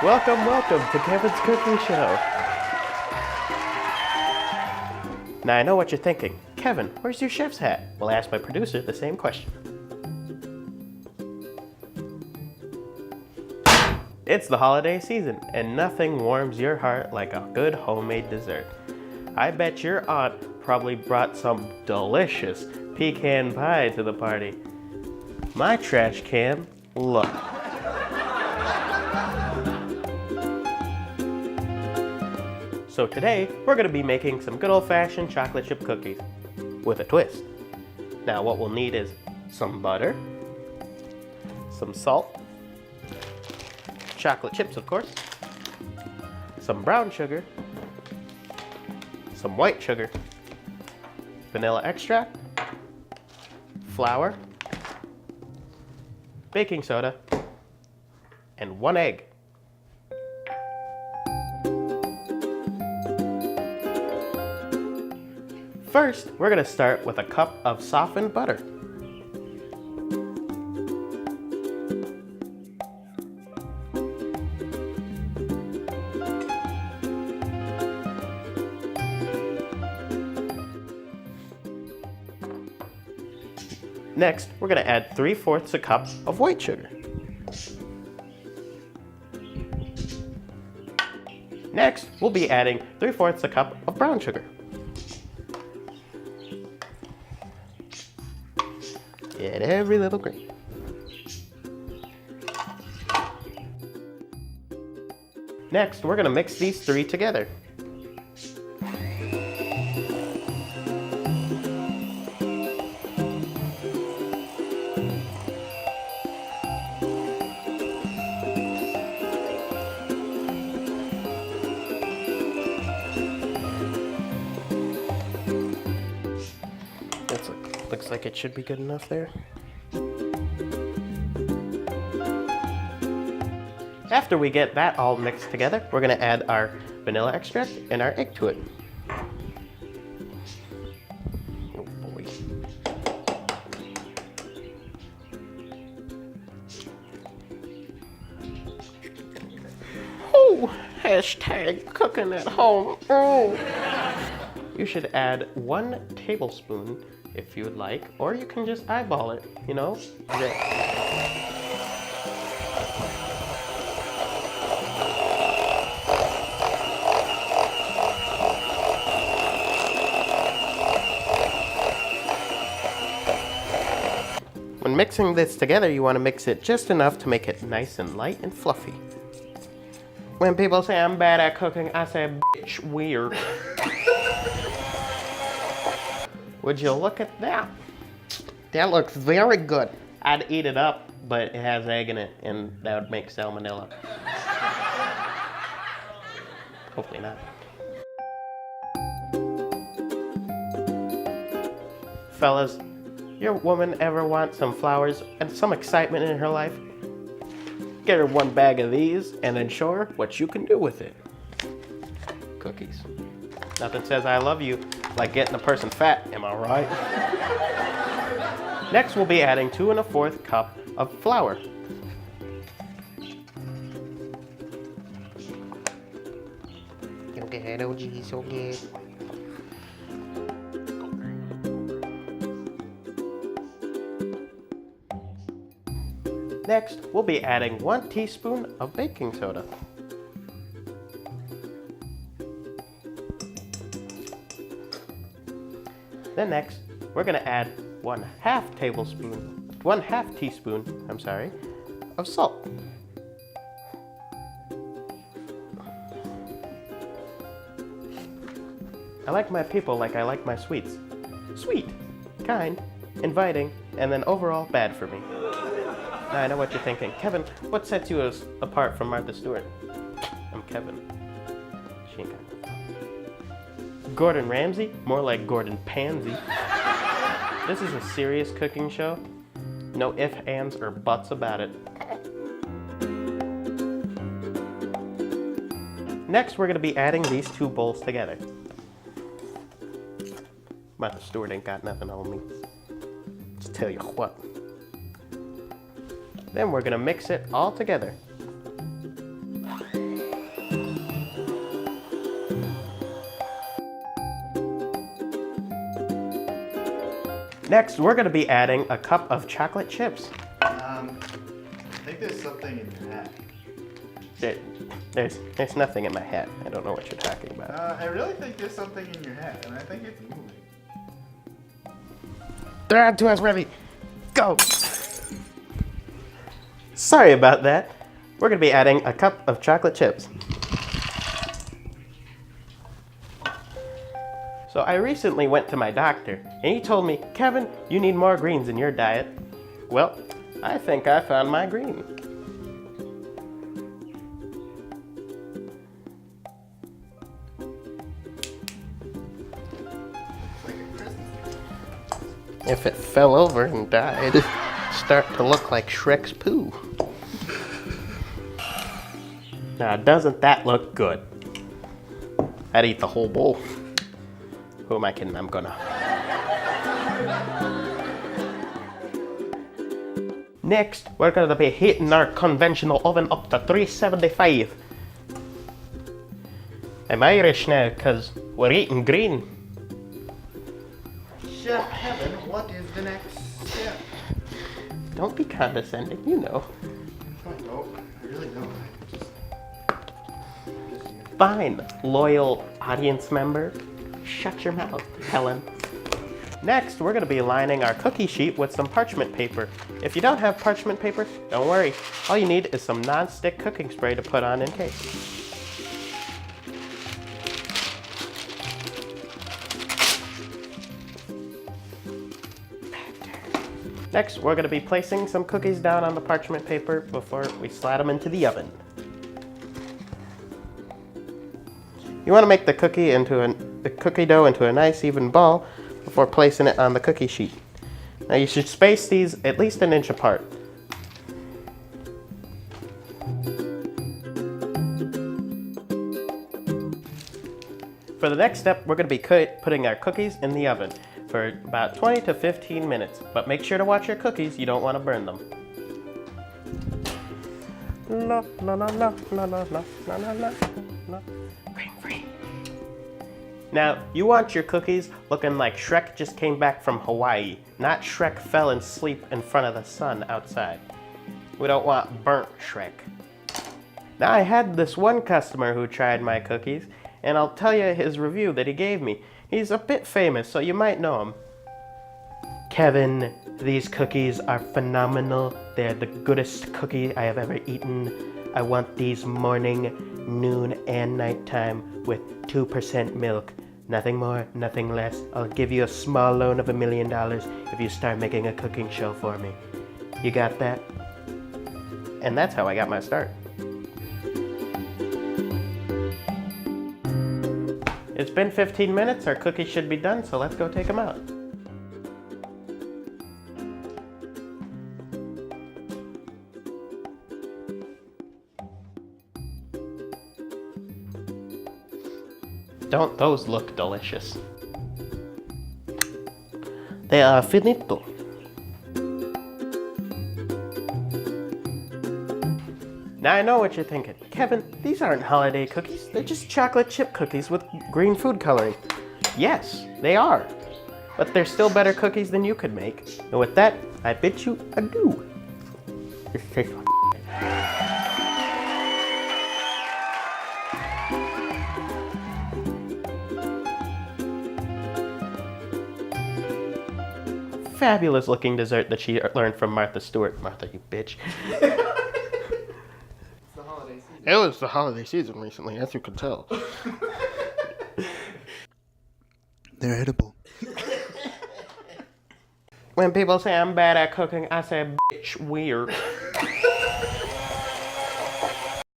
Welcome to Kevin's Cooking Show. Now I know what you're thinking. Kevin, where's your chef's hat? Well, I asked my producer the same question. It's the holiday season, and nothing warms your heart like a good homemade dessert. I bet your aunt probably brought some delicious pecan pie to the party. My trash can, look. So today, we're going to be making some good old-fashioned chocolate chip cookies with a twist. Now what we'll need is some butter, some salt, chocolate chips of course, some brown sugar, some white sugar, vanilla extract, flour, baking soda, and 1 egg. First, we're going to start with a cup of softened butter. Next, we're going to add 3/4 a cup of white sugar. Next, we'll be adding 3/4 a cup of brown sugar. Get every little grain. Next, we're going to mix these three together. Looks like it should be good enough there. After we get that all mixed together, we're going to add our vanilla extract and our egg to it. Oh boy. Oh, hashtag cooking at home. Oh. You should add 1 tablespoon if you would like, or you can just eyeball it, you know? When mixing this together, you want to mix it just enough to make it nice and light and fluffy. When people say I'm bad at cooking, I say, bitch, weird. Would you look at that? That looks very good. I'd eat it up, but it has egg in it, and that would make salmonella. Hopefully not. Fellas, your woman ever want some flowers and some excitement in her life? Get her 1 bag of these and then show her what you can do with it. Cookies. Nothing says I love you like getting a person fat, am I right? Next, we'll be adding 2 1/4 cup of flour. Okay, oh geez, okay. Next, we'll be adding 1 teaspoon of baking soda. Then next, we're going to add 1/2 teaspoon, of salt. I like my people like I like my sweets. Sweet, kind, inviting, and then overall bad for me. Now I know what you're thinking. Kevin, what sets you apart from Martha Stewart? I'm Kevin. She ain't got it. Gordon Ramsay? More like Gordon Pansy. This is a serious cooking show. No ifs, ands, or buts about it. Next, we're going to be adding these 2 bowls together. Martha Stewart ain't got nothing on me. Just tell you what. Then we're going to mix it all together. Next, we're gonna be adding a cup of chocolate chips. I think there's something in your hat. There's nothing in my hat. I don't know what you're talking about. I really think there's something in your hat, and I think it's moving. They're on to us, Remy. Go! Sorry about that. We're gonna be adding a cup of chocolate chips. So I recently went to my doctor, and he told me, Kevin, you need more greens in your diet. Well, I think I found my green. If it fell over and died, it'd start to look like Shrek's poo. Now, doesn't that look good? I'd eat the whole bowl. Who am I kidding? I'm gonna. Next, we're gonna be heating our conventional oven up to 375. I'm Irish now, cause we're eating green. Chef Kevin, what is the next step? Don't be condescending, you know. I really don't. Fine, loyal audience member. Shut your mouth, Helen. Next, we're gonna be lining our cookie sheet with some parchment paper. If you don't have parchment paper, don't worry. All you need is some non-stick cooking spray to put on in case. Next, we're gonna be placing some cookies down on the parchment paper before we slide them into the oven. You want to make the cookie dough into a nice even ball before placing it on the cookie sheet. Now you should space these at least an inch apart. For the next step, we're going to be putting our cookies in the oven for about 20 to 15 minutes, but make sure to watch your cookies, you don't want to burn them. La la la la la la la la la la. Free. Now, you want your cookies looking like Shrek just came back from Hawaii, not Shrek fell asleep in front of the sun outside. We don't want burnt Shrek. Now, I had this one customer who tried my cookies, and I'll tell you his review that he gave me. He's a bit famous, so you might know him. Kevin, these cookies are phenomenal. They're the goodest cookie I have ever eaten. I want these morning, noon, and nighttime with 2% milk. Nothing more, nothing less. I'll give you a small loan of $1 million if you start making a cooking show for me. You got that? And that's how I got my start. It's been 15 minutes, our cookies should be done, so let's go take them out. Don't those look delicious? They are finito. Now I know what you're thinking. Kevin, these aren't holiday cookies. They're just chocolate chip cookies with green food coloring. Yes, they are. But they're still better cookies than you could make. And with that, I bid you adieu. This tastes like fabulous looking dessert that she learned from Martha Stewart. Martha, you bitch. It was the holiday season recently, as you can tell. They're edible. When people say I'm bad at cooking, I say, bitch, weird.